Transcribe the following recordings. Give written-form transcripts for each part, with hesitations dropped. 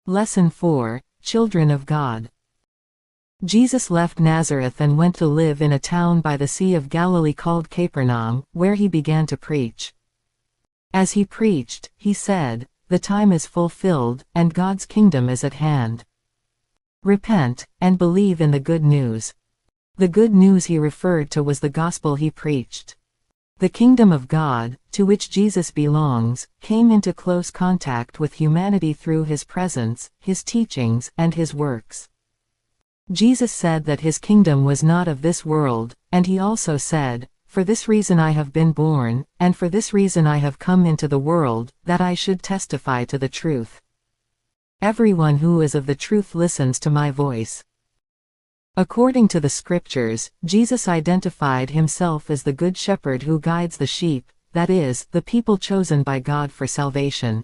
Lesson 4, Children of God. Jesus left Nazareth and went to live in a town by the Sea of Galilee called Capernaum, where he began to preach. As he preached, he said, "The time is fulfilled, and God's kingdom is at hand. Repent, and believe in the good news." The good news he referred to was the gospel he preached. The kingdom of God, to which Jesus belongs, came into close contact with humanity through his presence, his teachings, and his works. Jesus said that his kingdom was not of this world, and he also said, "For this reason I have been born, and for this reason I have come into the world, that I should testify to the truth. Everyone who is of the truth listens to my voice." According to the scriptures, Jesus identified himself as the Good Shepherd who guides the sheep, that is, the people chosen by God for salvation.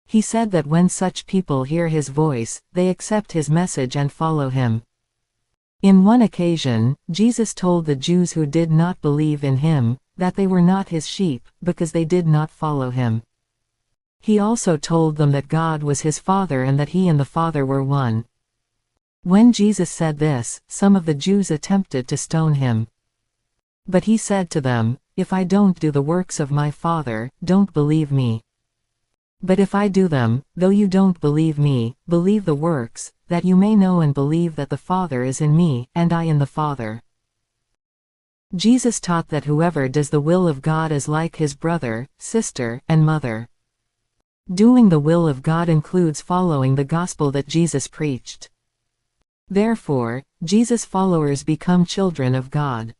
He said that when such people hear his voice, they accept his message and follow him. In one occasion, Jesus told the Jews who did not believe in him, that they were not his sheep, because they did not follow him. He also told them that God was his Father and that he and the Father were one. When Jesus said this, some of the Jews attempted to stone him. But he said to them, "If I don't do the works of my Father, don't believe me. But if I do them, though you don't believe me, believe the works, that you may know and believe that the Father is in me, and I in the Father." Jesus taught that whoever does the will of God is like his brother, sister, and mother. Doing the will of God includes following the gospel that Jesus preached. Therefore, Jesus' followers become children of God.